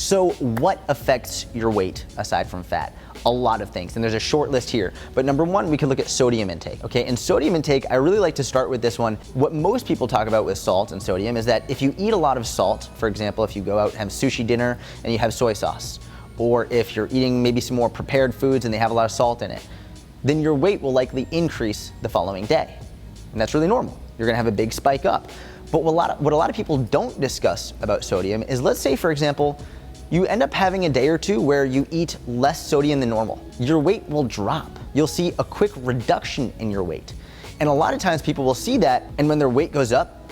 So what affects your weight aside from fat? A lot of things, and there's a short list here. But number one, we can look at sodium intake, okay? And sodium intake, I really like to start with this one. What most people talk about with salt and sodium is that if you eat a lot of salt, for example, if you go out and have sushi dinner and you have soy sauce, or if you're eating maybe some more prepared foods and they have a lot of salt in it, then your weight will likely increase the following day. And that's really normal. You're gonna have a big spike up. But what a lot of people don't discuss about sodium is, let's say, for example, you end up having a day or two where you eat less sodium than normal. Your weight will drop. You'll see a quick reduction in your weight. And a lot of times people will see that, and when their weight goes up,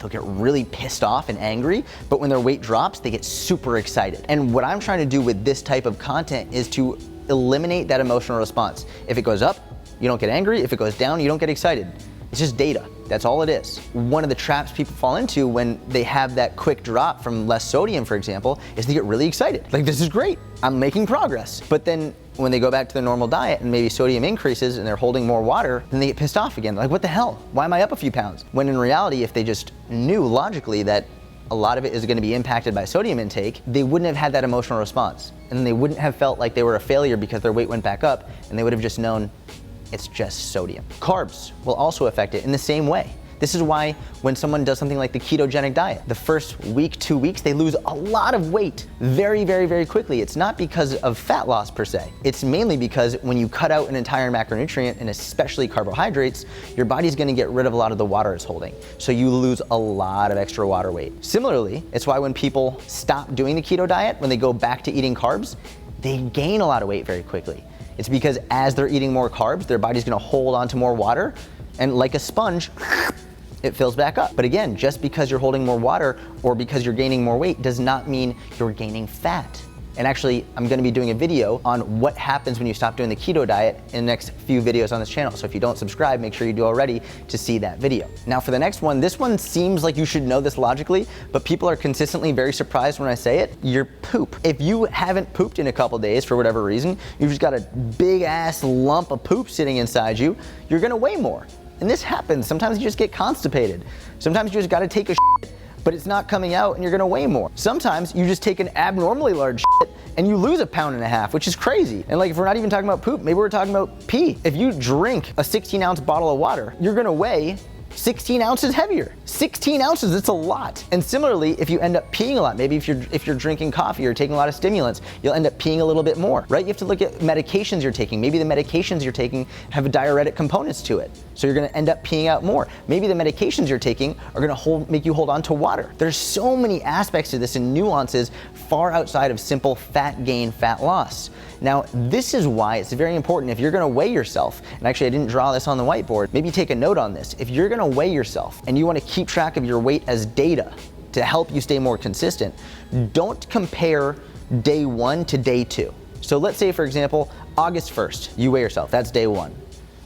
they'll get really pissed off and angry, but when their weight drops, they get super excited. And what I'm trying to do with this type of content is to eliminate that emotional response. If it goes up, you don't get angry. If it goes down, you don't get excited. It's just data. That's all it is. One of the traps people fall into when they have that quick drop from less sodium, for example, is they get really excited. Like, this is great, I'm making progress. But then when they go back to their normal diet and maybe sodium increases and they're holding more water, then they get pissed off again. Like, what the hell? Why am I up a few pounds? When in reality, if they just knew logically that a lot of it is gonna be impacted by sodium intake, they wouldn't have had that emotional response. And then they wouldn't have felt like they were a failure because their weight went back up, and they would have just known it's just sodium. Carbs will also affect it in the same way. This is why when someone does something like the ketogenic diet, the first week, 2 weeks, they lose a lot of weight very, very, very quickly. It's not because of fat loss per se. It's mainly because when you cut out an entire macronutrient, and especially carbohydrates, your body's gonna get rid of a lot of the water it's holding. So you lose a lot of extra water weight. Similarly, it's why when people stop doing the keto diet, when they go back to eating carbs, they gain a lot of weight very quickly. It's because as they're eating more carbs, their body's gonna hold on to more water, and like a sponge, it fills back up. But again, just because you're holding more water or because you're gaining more weight does not mean you're gaining fat. And actually, I'm gonna be doing a video on what happens when you stop doing the keto diet in the next few videos on this channel. So if you don't subscribe, make sure you do already to see that video. Now for the next one, this one seems like you should know this logically, but people are consistently very surprised when I say it, your poop. If you haven't pooped in a couple days for whatever reason, you've just got a big ass lump of poop sitting inside you, you're gonna weigh more. And this happens. Sometimes you just get constipated. Sometimes you just gotta take a shit, but it's not coming out and you're gonna weigh more. Sometimes you just take an abnormally large shit and you lose 1.5 pounds, which is crazy. And like, if we're not even talking about poop, maybe we're talking about pee. If you drink a 16-ounce bottle of water, you're gonna weigh 16 ounces heavier. 16 ounces, it's a lot. And similarly, if you end up peeing a lot, maybe if you're drinking coffee or taking a lot of stimulants, you'll end up peeing a little bit more, right? You have to look at medications you're taking. Maybe the medications you're taking have diuretic components to it. So you're gonna end up peeing out more. Maybe the medications you're taking are gonna make you hold on to water. There's so many aspects to this and nuances far outside of simple fat gain, fat loss. Now, this is why it's very important if you're gonna weigh yourself, and actually I didn't draw this on the whiteboard, maybe take a note on this. If you're gonna weigh yourself and you wanna keep track of your weight as data to help you stay more consistent, don't compare day 1 to day 2. So let's say, for example, August 1st, you weigh yourself, that's day 1.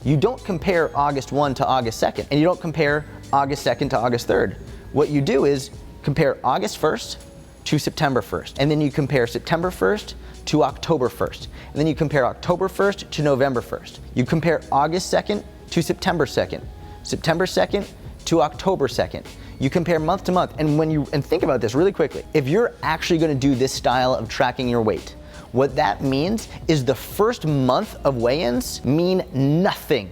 You don't compare August 1 to August 2nd, and you don't compare August 2nd to August 3rd. What you do is compare August 1st to September 1st, and then you compare September 1st to October 1st, and then you compare October 1st to November 1st. You compare August 2nd to September 2nd, September 2nd to October 2nd. You compare month to month, and think about this really quickly. If you're actually gonna do this style of tracking your weight, what that means is the first month of weigh-ins mean nothing.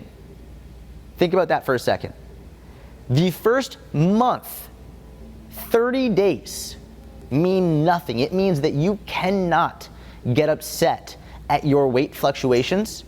Think about that for a second. The first month, 30 days, mean nothing. It means that you cannot get upset at your weight fluctuations.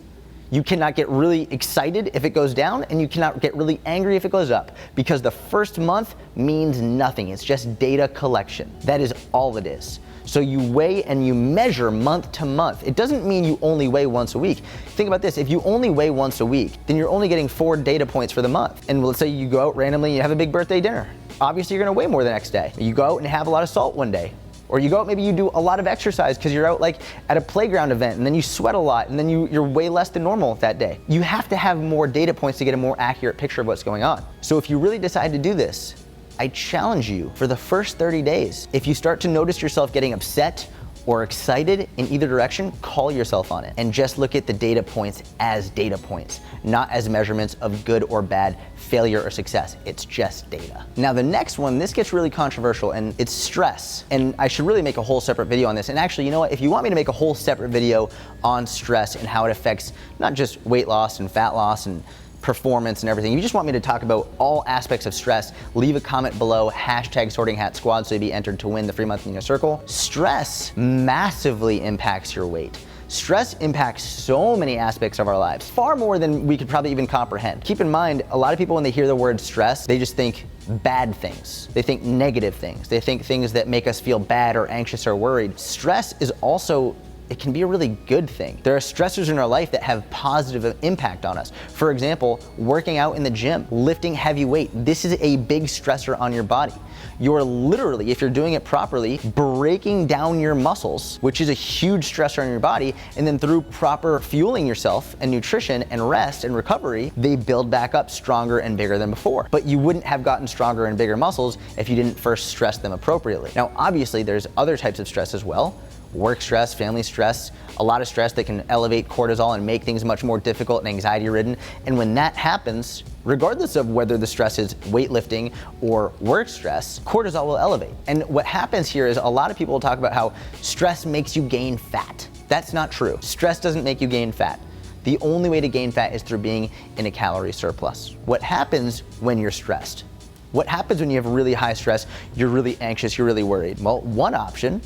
You cannot get really excited if it goes down, and you cannot get really angry if it goes up, because the first month means nothing. It's just data collection. That is all it is. So you weigh and you measure month to month. It doesn't mean you only weigh once a week. Think about this, if you only weigh once a week, then you're only getting 4 data points for the month. And let's say you go out randomly and you have a big birthday dinner. Obviously you're gonna weigh more the next day. You go out and have a lot of salt one day. Or you go out, maybe you do a lot of exercise because you're out like at a playground event, and then you sweat a lot, and then you're way less than normal that day. You have to have more data points to get a more accurate picture of what's going on. So if you really decide to do this, I challenge you for the first 30 days, if you start to notice yourself getting upset or excited in either direction, call yourself on it and just look at the data points as data points, not as measurements of good or bad, failure or success. It's just data. Now the next one, this gets really controversial, and it's stress. And I should really make a whole separate video on this. And actually, you know what? If you want me to make a whole separate video on stress and how it affects not just weight loss and fat loss and performance and everything, you just want me to talk about all aspects of stress, leave a comment below, #SortingHatSquad, so you'll be entered to win the free month in your circle. Stress massively impacts your weight. Stress impacts so many aspects of our lives, far more than we could probably even comprehend. Keep in mind, a lot of people, when they hear the word stress, they just think bad things. They think negative things. They think things that make us feel bad or anxious or worried. Stress is also, it can be a really good thing. There are stressors in our life that have positive impact on us. For example, working out in the gym, lifting heavy weight. This is a big stressor on your body. You're literally, if you're doing it properly, breaking down your muscles, which is a huge stressor on your body, and then through proper fueling yourself and nutrition and rest and recovery, they build back up stronger and bigger than before. But you wouldn't have gotten stronger and bigger muscles if you didn't first stress them appropriately. Now, obviously, there's other types of stress as well. Work stress, family stress, a lot of stress that can elevate cortisol and make things much more difficult and anxiety ridden. And when that happens, regardless of whether the stress is weightlifting or work stress, cortisol will elevate. And what happens here is a lot of people will talk about how stress makes you gain fat. That's not true. Stress doesn't make you gain fat. The only way to gain fat is through being in a calorie surplus. What happens when you're stressed? What happens when you have really high stress, you're really anxious, you're really worried? Well, one option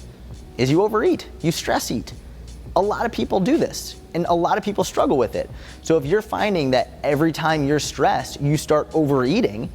is you overeat, you stress eat. A lot of people do this, and a lot of people struggle with it. So if you're finding that every time you're stressed, you start overeating,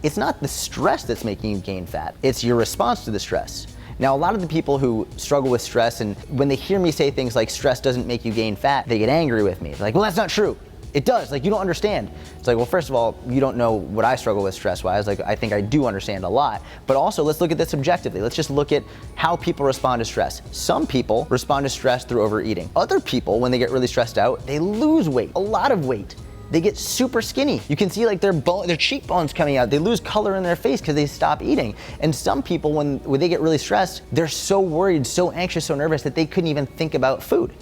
it's not the stress that's making you gain fat, it's your response to the stress. Now, a lot of the people who struggle with stress, and when they hear me say things like stress doesn't make you gain fat, they get angry with me. They're like, well, that's not true. It does, like, you don't understand. It's like, well, first of all, you don't know what I struggle with stress-wise. Like, I think I do understand a lot. But also, let's look at this objectively. Let's just look at how people respond to stress. Some people respond to stress through overeating. Other people, when they get really stressed out, they lose weight, a lot of weight. They get super skinny. You can see like their cheekbones coming out. They lose color in their face because they stop eating. And some people, when they get really stressed, they're so worried, so anxious, so nervous that they couldn't even think about food.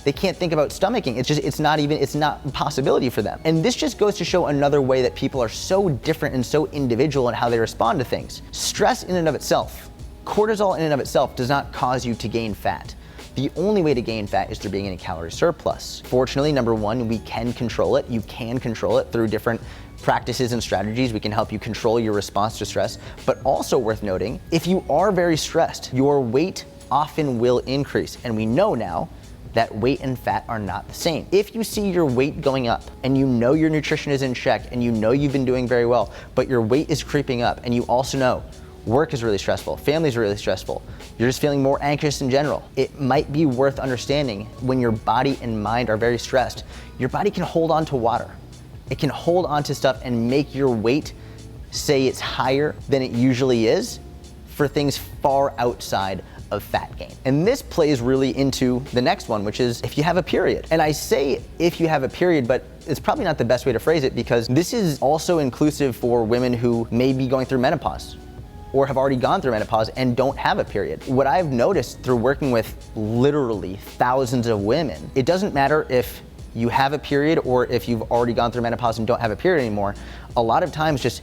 They can't think about stomaching. It's not a possibility for them. And this just goes to show another way that people are so different and so individual in how they respond to things. Stress in and of itself, cortisol in and of itself does not cause you to gain fat. The only way to gain fat is through being in a calorie surplus. Fortunately, number one, we can control it. You can control it through different practices and strategies. We can help you control your response to stress. But also worth noting, if you are very stressed, your weight often will increase. And we know now that weight and fat are not the same. If you see your weight going up and you know your nutrition is in check and you know you've been doing very well, but your weight is creeping up and you also know work is really stressful, family is really stressful, you're just feeling more anxious in general, it might be worth understanding when your body and mind are very stressed, your body can hold on to water. It can hold on to stuff and make your weight say it's higher than it usually is for things far outside of fat gain. And this plays really into the next one, which is if you have a period. And I say if you have a period, but it's probably not the best way to phrase it because this is also inclusive for women who may be going through menopause or have already gone through menopause and don't have a period. What I've noticed through working with literally thousands of women, it doesn't matter if you have a period or if you've already gone through menopause and don't have a period anymore. A lot of times just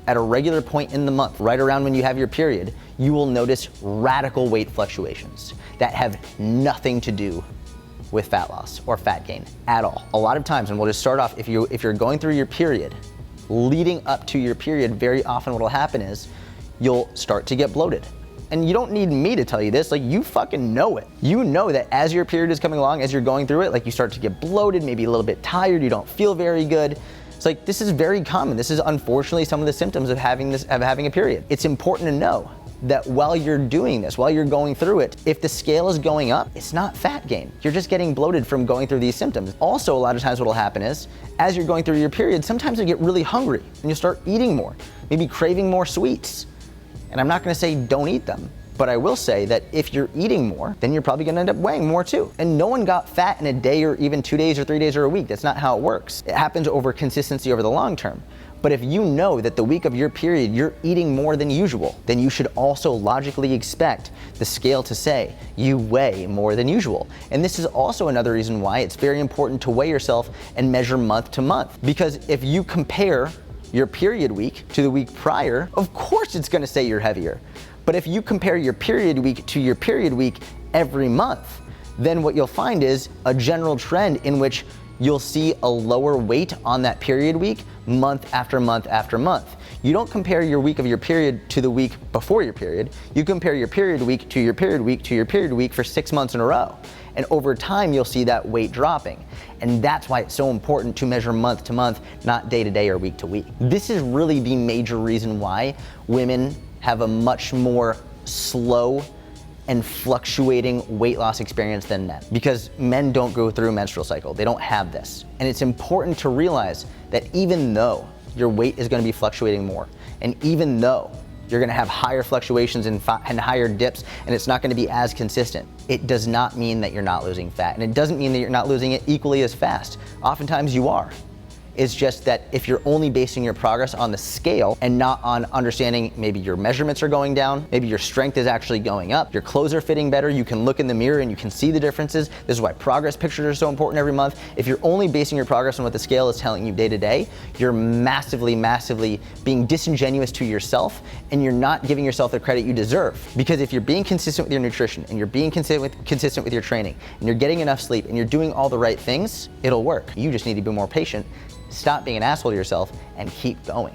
at a regular point in the month, right around when you have your period, you will notice radical weight fluctuations that have nothing to do with fat loss or fat gain at all. A lot of times, and we'll just start off, if you're going through your period, leading up to your period, very often what will happen is you'll start to get bloated. And you don't need me to tell you this, like you fucking know it. You know that as your period is coming along, as you're going through it, like you start to get bloated, maybe a little bit tired, you don't feel very good. It's like, this is very common. This is unfortunately some of the symptoms of having a period. It's important to know that while you're doing this, while you're going through it, if the scale is going up, it's not fat gain. You're just getting bloated from going through these symptoms. Also, a lot of times what will happen is, as you're going through your period, sometimes you get really hungry and you start eating more, maybe craving more sweets. And I'm not gonna say don't eat them, but I will say that if you're eating more, then you're probably gonna end up weighing more too. And no one got fat in a day or even 2 days or 3 days or a week. That's not how it works. It happens over consistency over the long term. But if you know that the week of your period you're eating more than usual, then you should also logically expect the scale to say you weigh more than usual. And this is also another reason why it's very important to weigh yourself and measure month to month. Because if you compare your period week to the week prior, of course it's gonna say you're heavier. But if you compare your period week to your period week every month, then what you'll find is a general trend in which you'll see a lower weight on that period week month after month after month. You don't compare your week of your period to the week before your period. You compare your period week to your period week to your period week for 6 months in a row. And over time, you'll see that weight dropping. And that's why it's so important to measure month to month, not day to day or week to week. This is really the major reason why women have a much more slow and fluctuating weight loss experience than men, because men don't go through a menstrual cycle. They don't have this. And it's important to realize that even though your weight is gonna be fluctuating more, and even though you're gonna have higher fluctuations and higher dips, and it's not gonna be as consistent, it does not mean that you're not losing fat. And it doesn't mean that you're not losing it equally as fast. Oftentimes you are. It's just that if you're only basing your progress on the scale and not on understanding maybe your measurements are going down, maybe your strength is actually going up, your clothes are fitting better, you can look in the mirror and you can see the differences. This is why progress pictures are so important every month. If you're only basing your progress on what the scale is telling you day to day, you're massively, massively being disingenuous to yourself, and you're not giving yourself the credit you deserve. Because if you're being consistent with your nutrition and you're being consistent with your training and you're getting enough sleep and you're doing all the right things, it'll work. You just need to be more patient. Stop being an asshole to yourself and keep going.